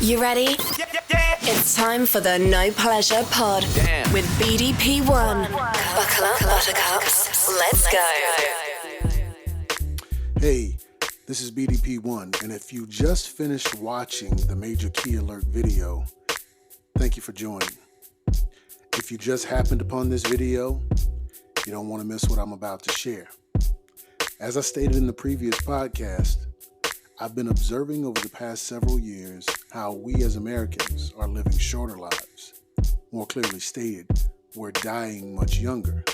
You ready? Yeah. It's time for the No Pleasure Pod with BDP1. Buckle up, buttercups. Let's go. Hey, this is BDP1, and if you just finished watching the Major Key Alert video, thank you for joining. If you just happened upon this video, you don't want to miss what I'm about to share. As I stated in the previous podcast, I've been observing over the past several years how we as Americans are living shorter lives. More clearly stated, we're dying much younger.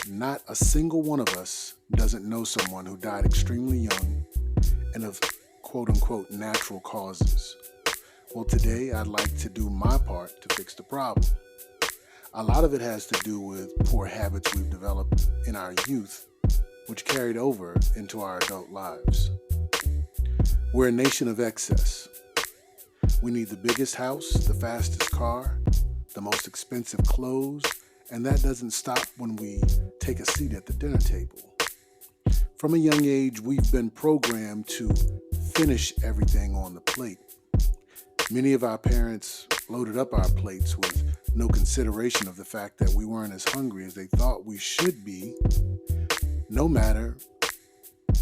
Not a single one of us doesn't know someone who died extremely young and of quote-unquote natural causes. Well, today I'd like to do my part to fix the problem. A lot of it has to do with poor habits we've developed in our youth, which carried over into our adult lives. We're a nation of excess. We need the biggest house, the fastest car, the most expensive clothes, and that doesn't stop when we take a seat at the dinner table. From a young age, we've been programmed to finish everything on the plate. Many of our parents loaded up our plates with no consideration of the fact that we weren't as hungry as they thought we should be. No matter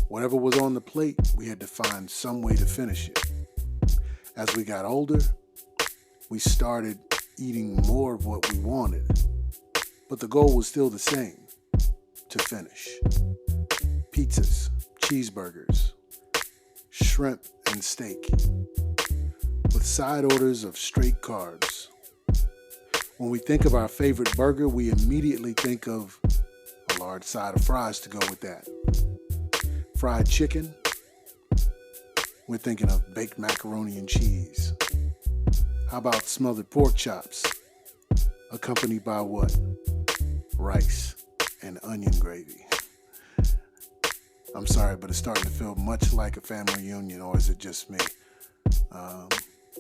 whatever was on the plate, we had to find some way to finish it. As we got older, we started eating more of what we wanted, but the goal was still the same, to finish. Pizzas, cheeseburgers, shrimp and steak, with side orders of straight carbs. When we think of our favorite burger, we immediately think of a large side of fries to go with that. Fried chicken, we're thinking of baked macaroni and cheese. How about smothered pork chops, accompanied by what? Rice and onion gravy. I'm sorry, but it's starting to feel much like a family reunion, or is it just me?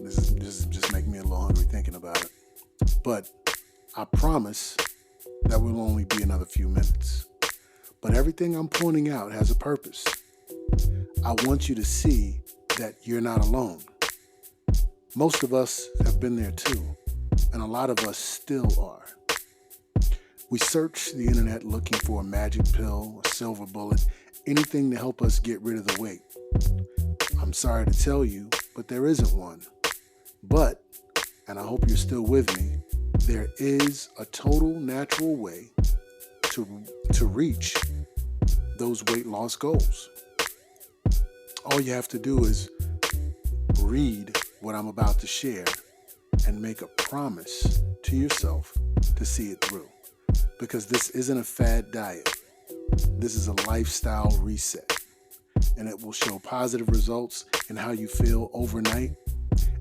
This is just making me a little hungry thinking about it. But I promise that will only be another few minutes. But everything I'm pointing out has a purpose. I want you to see that you're not alone. Most of us have been there too, and a lot of us still are. We search the internet looking for a magic pill, a silver bullet, anything to help us get rid of the weight. I'm sorry to tell you, but there isn't one. But, and I hope you're still with me, there is a total natural way to reach those weight loss goals. All you have to do is read what I'm about to share and make a promise to yourself to see it through. Because this isn't a fad diet. This is a lifestyle reset. And it will show positive results in how you feel overnight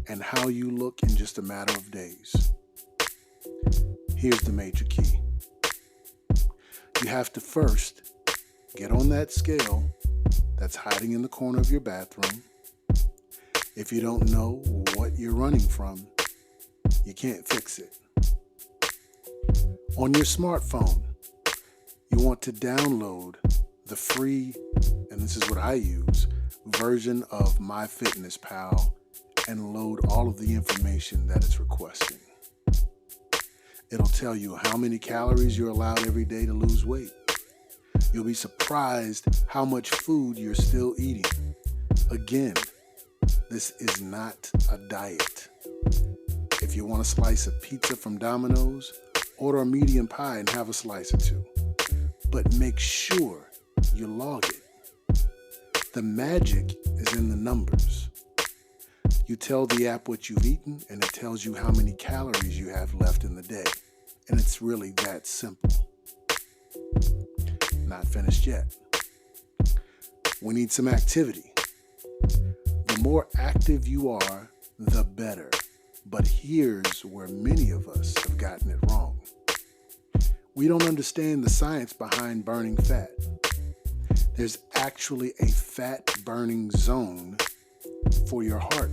and how you look in just a matter of days. Here's the major key. You have to first get on that scale that's hiding in the corner of your bathroom. If you don't know what you're running from, you can't fix it. On your smartphone, you want to download the free, and this is what I use, version of MyFitnessPal and load all of the information that it's requesting. It'll tell you how many calories you're allowed every day to lose weight. You'll be surprised how much food you're still eating. Again, this is not a diet. If you want a slice of pizza from Domino's, order a medium pie and have a slice or two. But make sure you log it. The magic is in the numbers. You tell the app what you've eaten, and it tells you how many calories you have left in the day. And it's really that simple. Not finished yet. We need some activity. The more active you are, the better. But here's where many of us have gotten it wrong. We don't understand the science behind burning fat. There's actually a fat burning zone for your heart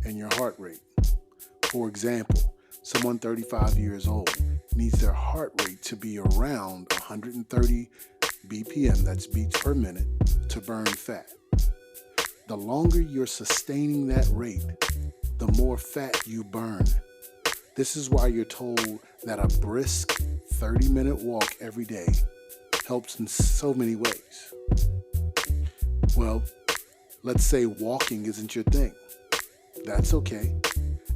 and your heart rate. For example, someone 35 years old needs their heart rate to be around 130 BPM, that's beats per minute, to burn fat. The longer you're sustaining that rate, the more fat you burn. This is why you're told that a brisk 30-minute walk every day helps in so many ways. Well, let's say walking isn't your thing. That's okay.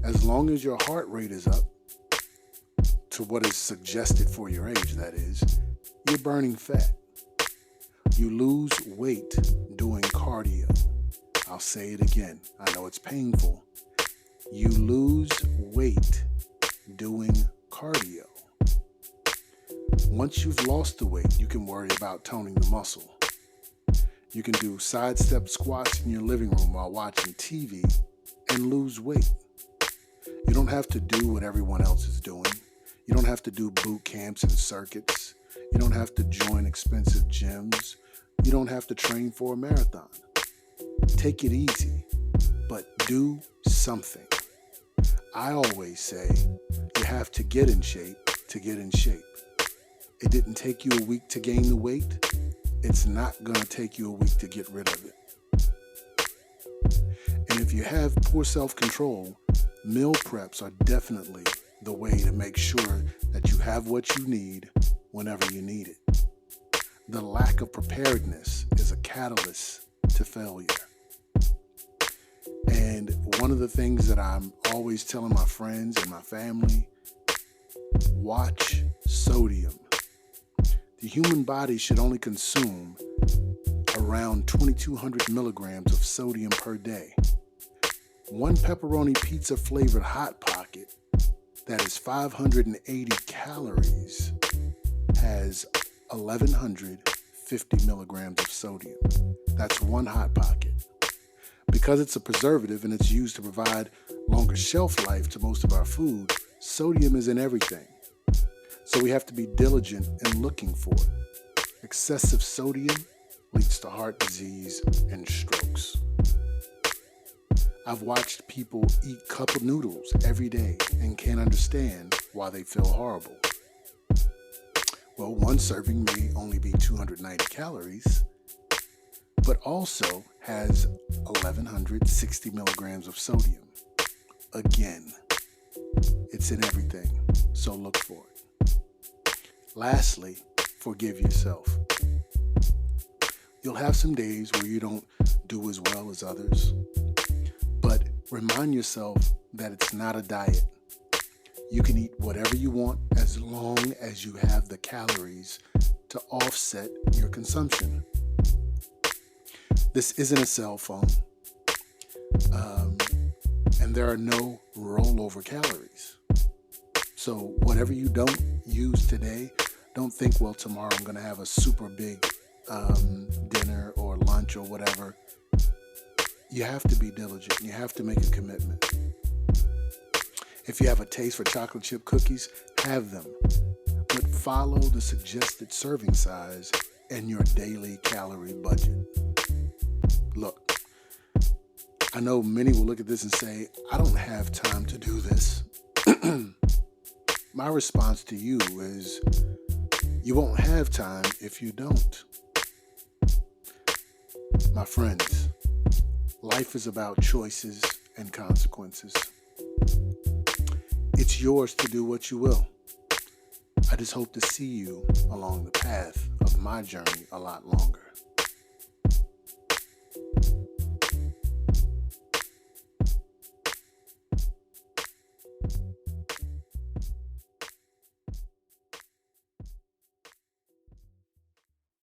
As long as your heart rate is up to what is suggested for your age, that is, you're burning fat. You lose weight doing cardio. I'll say it again. I know it's painful. You lose weight doing cardio. Once you've lost the weight, you can worry about toning the muscle. You can do sidestep squats in your living room while watching TV and lose weight. You don't have to do what everyone else is doing. You don't have to do boot camps and circuits. You don't have to join expensive gyms. You don't have to train for a marathon. Take it easy, but do something. I always say you have to get in shape to get in shape. It didn't take you a week to gain the weight. It's not going to take you a week to get rid of it. And if you have poor self-control, meal preps are definitely the way to make sure that you have what you need whenever you need it. The lack of preparedness is a catalyst to failure. And one of the things that I'm always telling my friends and my family, watch sodium. The human body should only consume around 2,200 milligrams of sodium per day. One pepperoni pizza flavored Hot Pocket that is 580 calories has 1,150 milligrams of sodium. That's one Hot Pocket. Because it's a preservative and it's used to provide longer shelf life to most of our food, sodium is in everything. So we have to be diligent in looking for it. Excessive sodium leads to heart disease and strokes. I've watched people eat cup of noodles every day and can't understand why they feel horrible. Well, one serving may only be 290 calories, but also has 1,160 milligrams of sodium. Again, it's in everything, so look for it. Lastly, forgive yourself. You'll have some days where you don't do as well as others, but remind yourself that it's not a diet. You can eat whatever you want as long as you have the calories to offset your consumption. This isn't a cell phone, and there are no rollover calories. So whatever you don't use today, don't think, well, tomorrow I'm going to have a super big dinner or lunch or whatever. You have to be diligent. You have to make a commitment. If you have a taste for chocolate chip cookies, have them. But follow the suggested serving size and your daily calorie budget. Look, I know many will look at this and say, I don't have time to do this. My response to you is, you won't have time if you don't. My friends, life is about choices and consequences. It's yours to do what you will. I just hope to see you along the path of my journey a lot longer.